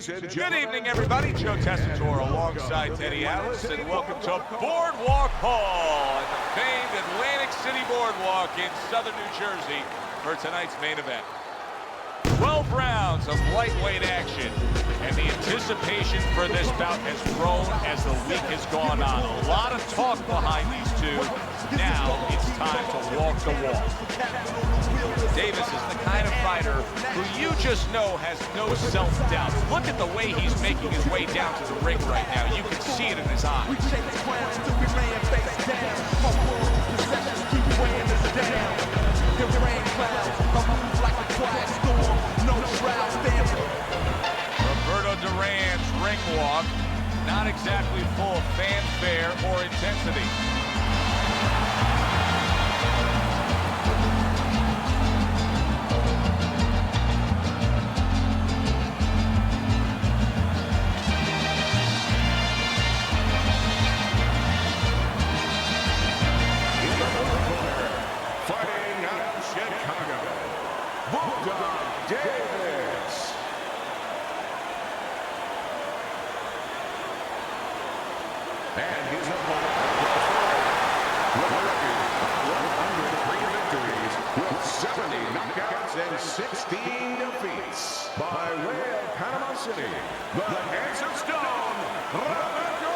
Good evening, everybody. Joe Tessitore alongside Teddy Atlas, and welcome to Boardwalk Hall at the famed Atlantic City Boardwalk in southern New Jersey for tonight's main event. 12 rounds of lightweight action, and the anticipation for this bout has grown as the week has gone on. A lot of talk behind these two. Now it's time to walk the walk. Davis is the kind of fighter who you just know has no self-doubt. Look at the way he's making his way down to the ring right now. You can see it in his eyes. Roberto Duran's ring walk, not exactly full of fanfare or intensity. And his opponent, with a record of 103 victories, with 70 knockouts and 16 defeats. By way of Panama City, the handsome stone, Roberto.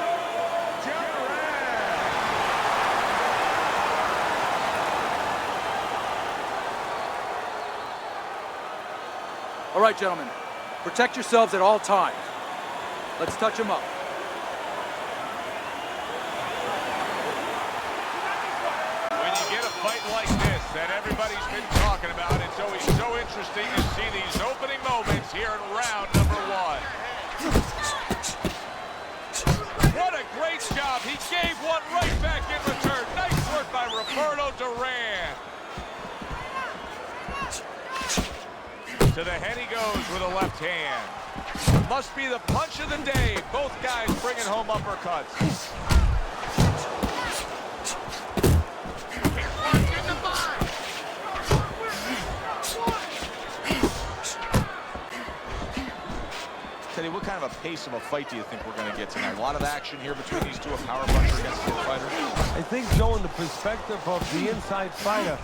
All right, gentlemen, protect yourselves at all times. Let's touch them up. Fight like this that everybody's been talking about. It's always so interesting to see these opening moments here in round number one. What a great job. He gave one right back in return. Nice work by Roberto Duran. To the head he goes with a left hand. Must be the punch of the day. Both guys bringing home uppercuts. Teddy, what kind of a pace of a fight do you think we're going to get tonight? A lot of action here between these two, a power puncher against a fighter. I think, Joe, in the perspective of the inside fighter,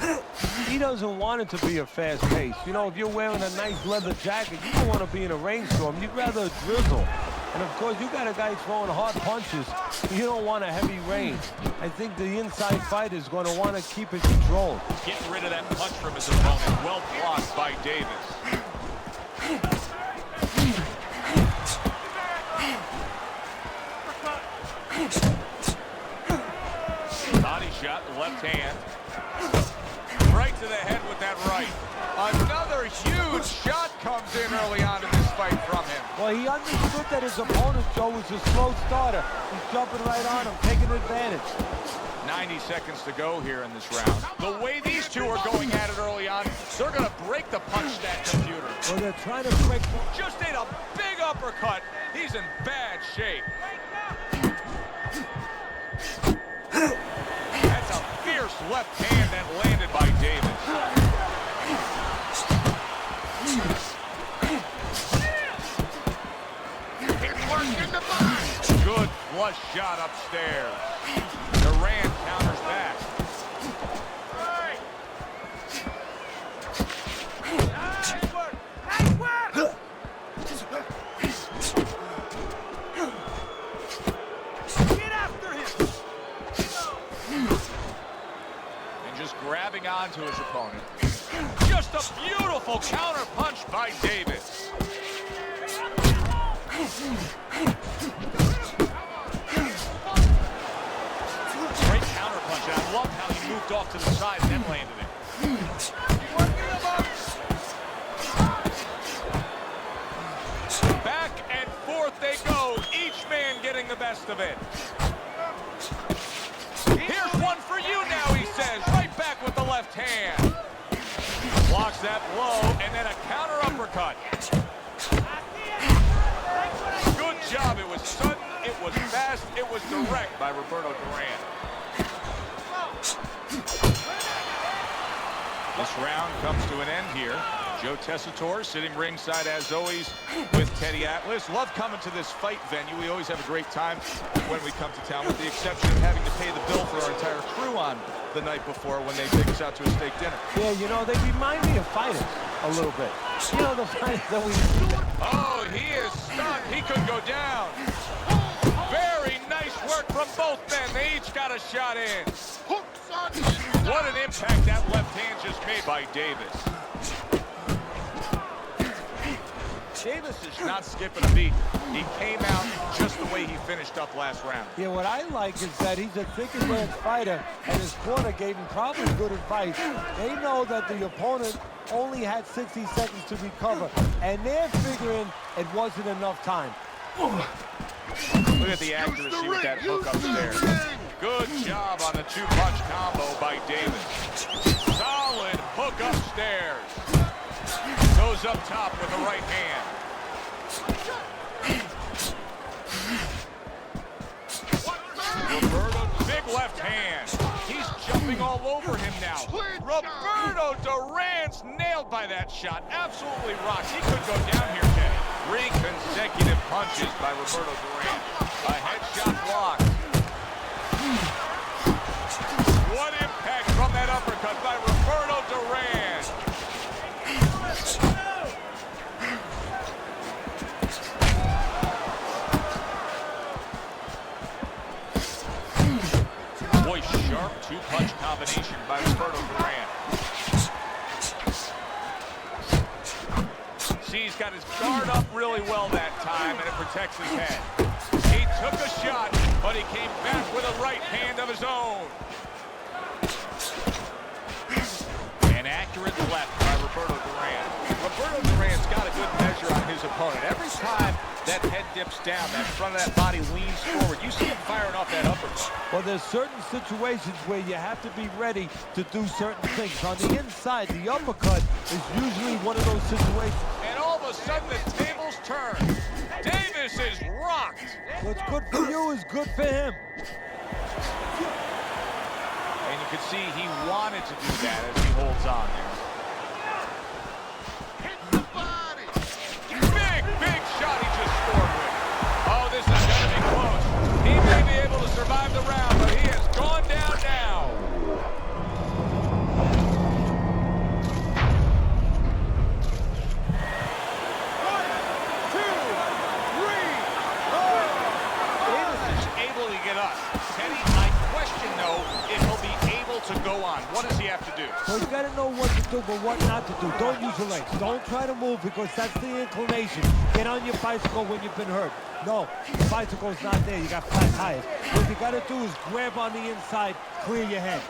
he doesn't want it to be a fast pace. You know, if you're wearing a nice leather jacket, you don't want to be in a rainstorm. You'd rather drizzle. And, of course, you got a guy throwing hard punches. You don't want a heavy rain. I think the inside fighter is going to want to keep it controlled. Getting rid of that punch from his opponent. Well blocked by Davis. Body shot, left hand. Right to the head with that right. Another huge shot comes in early on in this fight from him. Well, he understood that his opponent, Joe, was a slow starter. He's jumping right on him, taking advantage. 90 seconds to go here in this round. The way these two are going at it early on, they're going to break the punch stat computer. Well, they're trying to break. Just ate a big uppercut. He's in bad shape. That's a fierce left hand that landed by Davis. Good flush shot upstairs. Duran counters back. Nice work. Nice work. Get after him. And just grabbing onto his opponent. Just a beautiful counter punch by Davis. Great counter punch. And I love how he moved off to the side and then landed it. Back and forth they go. Each man getting the best of it. Here's one for you now, he says. Right back with the left hand. Blocks that blow, and then a counter uppercut. Good job. It was sudden, it was fast, it was direct by Roberto Duran. This round comes to an end here. Joe Tessitore sitting ringside as always with Teddy Atlas. Love coming to this fight venue. We always have a great time when we come to town, with the exception of having to pay the bill for our entire crew on the night before when they take us out to a steak dinner. Yeah, you know, they remind me of fighters a little bit. You know, the fighters that we... Oh, he is stunned. He could go down. Very nice work from both men. They each got a shot in. What an impact that left hand just made by Davis. Davis is not skipping a beat. He came out just the way he finished up last round. Yeah, what I like is that he's a thick and fast fighter, and his corner gave him probably good advice. They know that the opponent only had 60 seconds to recover, and they're figuring it wasn't enough time. Look at the accuracy with that hook upstairs. Good job on the two-punch combo by Davis. Solid hook upstairs. Goes up top with the right hand. Roberto, big left hand. He's jumping all over him now. Roberto Duran's nailed by that shot. Absolutely rocks. He could go down here, Kenny. 3 consecutive punches by Roberto Duran. A headshot blocked. What impact from that uppercut by Roberto Duran. Boy, sharp two-punch combination by Roberto Duran. See, he's got his guard up really well that time, and it protects his head. He took a shot, but he came back with a right hand of his own. An accurate left by Roberto Duran. Roberto Duran's got a good measure on his opponent. Every time that head dips down, that front of that body leans forward, you see him firing off that uppercut. Well, there's certain situations where you have to be ready to do certain things. On the inside, the uppercut is usually one of those situations. And all of a sudden, the tables turn. Davis is rocked. What's good for you is good for him. And you can see he wanted to do that as he holds on there. Big shot he just scored with. Oh, this is going to be close. He may be able to survive the round, but he has gone down now. Davis is able to get up. Teddy, I question, though, if he'll be able to go on. What does he have to do? So you got to know what to do, but what not to do. Don't use your legs. Don't try to move, because that's the inclination. Get on your bicycle when you've been hurt. No, the bicycle's not there. You got flat tires. What you got to do is grab on the inside, clear your head.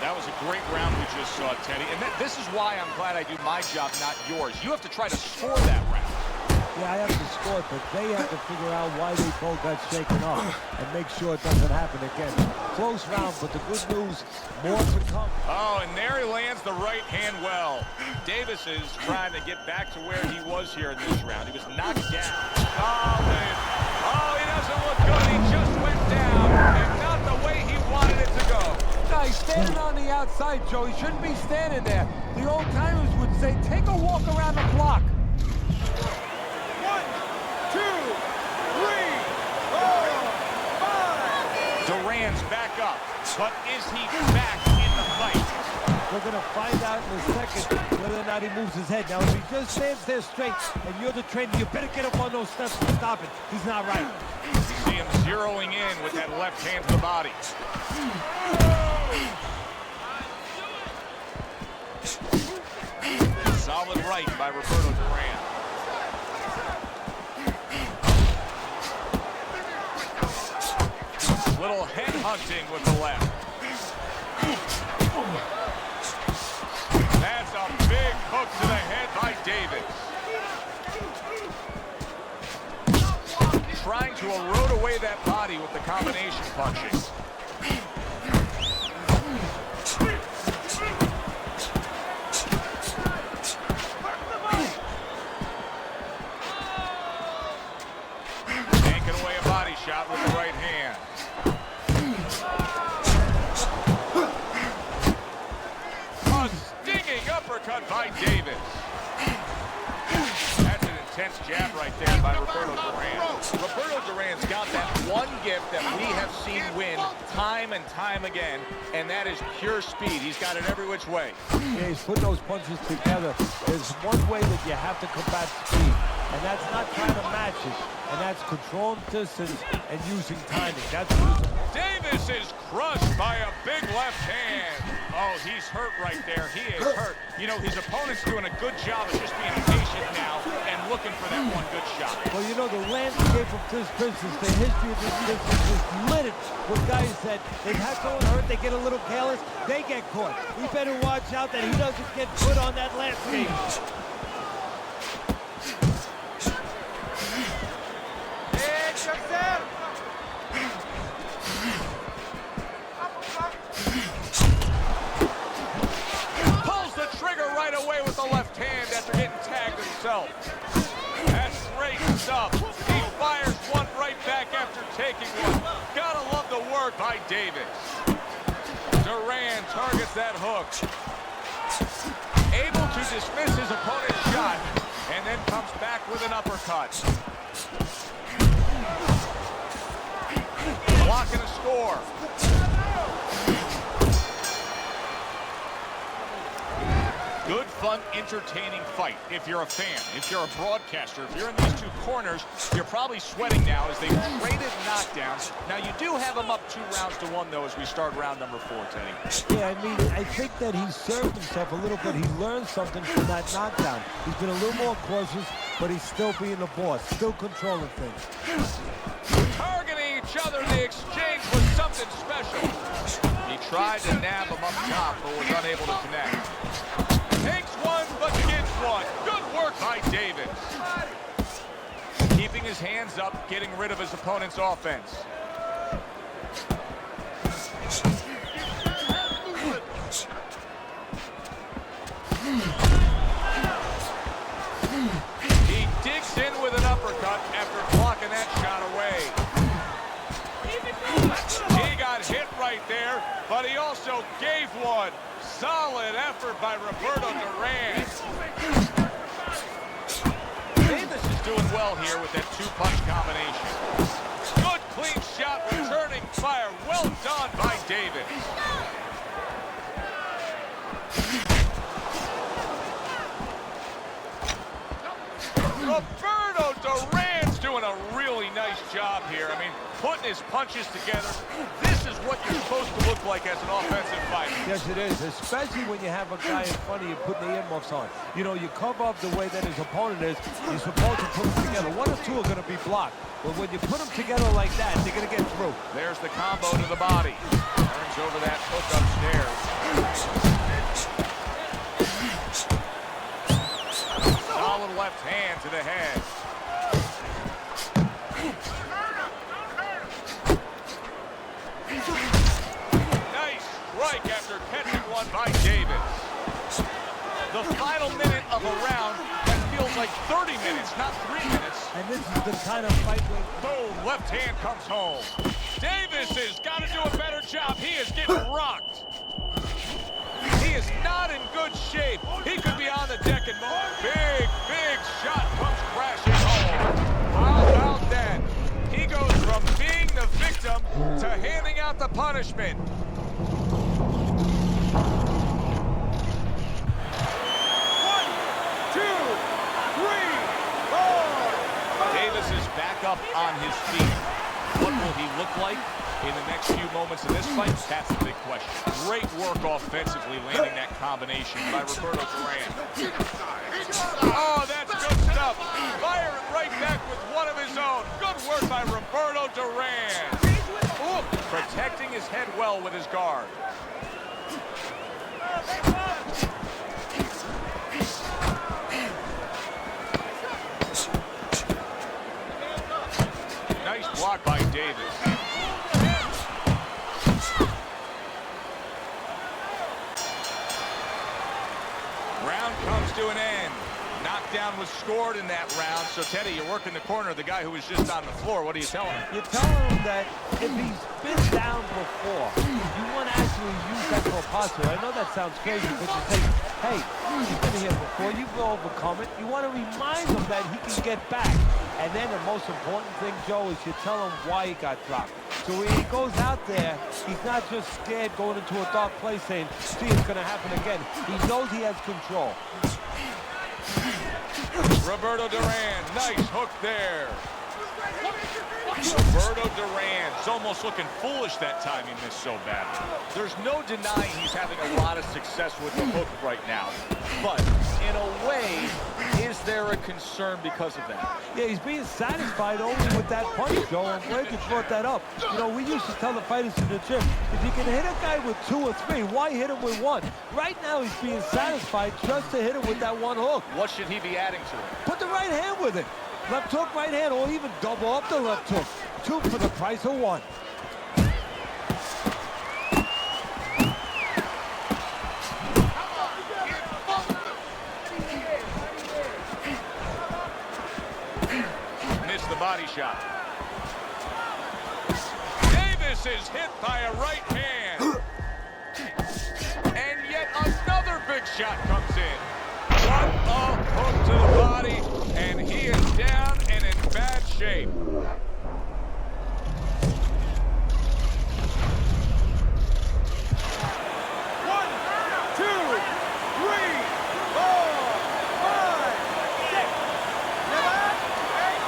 That was a great round we just saw, Teddy. And this is why I'm glad I do my job, not yours. You have to try to score that round. Yeah, I have to score it, but they have to figure out why they both got shaken up and make sure it doesn't happen again. Close round, but the good news, more to come. Oh, and there he lands the right hand well. Davis is trying to get back to where he was here in this round. He was knocked down. Solid. Oh, he doesn't look good. He just went down, and not the way he wanted it to go. No, he's standing on the outside, Joe. He shouldn't be standing there. The old timers would say, take a walk around the block. 1, 2, 3, 4, 5. Duran's back up, but is he back in the fight? We're going to find out in a second whether or not he moves his head. Now, if he just stands there straight and you're the trainer, you better get up on those steps and stop it. He's not right. You see him zeroing in with that left hand to the body. Solid right by Roberto Duran. Little head hunting with the left. That's a big hook to the head by Davis. Trying to erode away that body with the combination punching. Taking away a body shot with the right hand. intense jab right there by Roberto Duran. Roberto Duran's got that one gift that we have seen win time and time again, and that is pure speed. He's got it every which way. Yeah, he's putting those punches together. There's one way that you have to combat speed, and that's not trying to match it, and that's controlling distance and using timing. That's what it's about. Davis is crushed by a big left hand. Oh, he's hurt right there. He is hurt. You know, his opponent's doing a good job of just being patient now and looking for that one good shot. Well, you know, the landscape of this business, the history of this business is littered with guys that they've had someone hurt, they get a little careless, they get caught. He better watch out that he doesn't get put on that landscape. Pulls the trigger right away with the left hand after getting tagged himself. That's great stuff. He fires one right back after taking one. Gotta love the work by Davis. Duran targets that hook. Able to dismiss his opponent's shot, and then comes back with an uppercut. Blocking a score. Good, fun, entertaining fight if you're a fan, if you're a broadcaster. If you're in these two corners, you're probably sweating now as they've traded knockdowns. Now, you do have them up 2-1 though, as we start round number 4, Teddy. Yeah, I mean, I think that he served himself a little bit. He learned something from that knockdown. He's been a little more cautious, but he's still being the boss, still controlling things. Targeting each other, the exchange was something special. He tried to nab him up top, but was unable to connect. Takes one, but gets one. Good work by Davis. Keeping his hands up, getting rid of his opponent's offense. He digs in with an uppercut after blocking that shot away. He got hit right there, but he also gave one. Solid effort by Roberto Duran. Davis is doing well here with that two-punch combination. Good, clean shot, returning fire. Well done by Davis. Roberto Duran's doing a really nice job here. I mean, putting his punches together. This is what you're supposed to look like as an offensive fighter. Yes, it is, especially when you have a guy in front of you putting the earmuffs on. You know, you cover up the way that his opponent is. You're supposed to put them together. One or two are going to be blocked. But when you put them together like that, they're going to get through. There's the combo to the body. Turns over that hook upstairs. Solid left hand to the head. Nice strike after catching one by Davis. The final minute of a round that feels like 30 minutes, not 3 minutes. And this is the kind of fight where... Boom, left hand comes home. Davis has got to do a better job. He is getting rocked. He is not in good shape. He could be on the deck and more. Big, big shot comes crashing home. How about that? He goes from being the victim to handing out the punishment. Davis is back up on his feet. What will he look like in the next few moments of this fight? That's the big question. Great work offensively, landing that combination by Roberto Duran. Oh, that's good stuff. Firing right back with one of his own. Good work by Roberto Duran. Ooh, protecting his head well with his guard. Nice block by Davis. Round comes to an end. Knockdown was scored in that round. So, Teddy, you're working the corner of the guy who was just on the floor. What are you telling him? You're telling him that if he's been down before, you want to actually use that for a posture. I know that sounds crazy, but you say, hey, you've been here before. You can overcome it. You want to remind him that he can get back. And then the most important thing, Joe, is you tell him why he got dropped. So when he goes out there, he's not just scared going into a dark place saying, see, it's going to happen again. He knows he has control. Roberto Duran, nice hook there. Roberto Duran's almost looking foolish that time he missed so bad. There's no denying he's having a lot of success with the hook right now. But in a way, is there a concern because of that? Yeah, he's being satisfied only with that punch, Joe. I'm glad you brought that up. You know, we used to tell the fighters in the gym, if you can hit a guy with 2 or 3, why hit him with 1? Right now, he's being satisfied just to hit him with that 1 hook. What should he be adding to it? Put the right hand with it. Left hook, right hand, or even double up the left hook. 2 for the price of 1. Missed the body shot. Davis is hit by a right hand. And yet another big shot comes in. What a hook to the body, and he is down and in bad shape. 1, 2, 3, 4, 5, 6, 7, 8,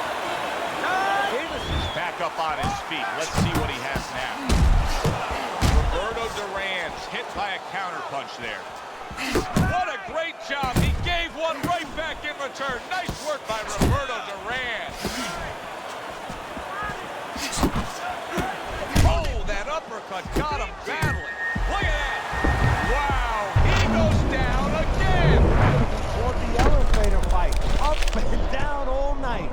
9. Davis is back up on his feet. Let's see what he has now. Roberto Duran's hit by a counterpunch there. What a great job. He gave one right back in return. Nice work by Roberto Duran. Oh, that uppercut got him badly. Look at that. Wow, he goes down again. For the elevator fight. Up and down all night.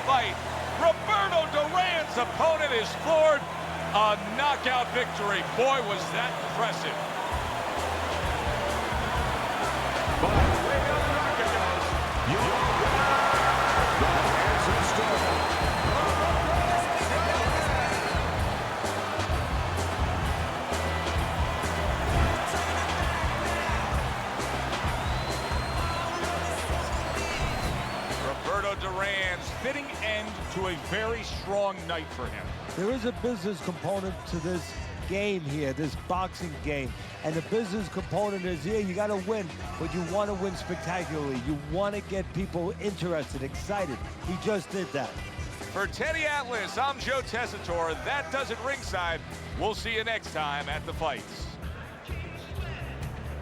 Fight. Roberto Duran's opponent is floored. A knockout victory. Boy, was that impressive. By way of knockout, your winner, the Handsome Storm. Roberto Duran's fitting end to a very strong night for him. There is a business component to this game here, this boxing game. And the business component is, yeah, you got to win, but you want to win spectacularly. You want to get people interested, excited. He just did that. For Teddy Atlas, I'm Joe Tessitore. That does it ringside. We'll see you next time at the fights.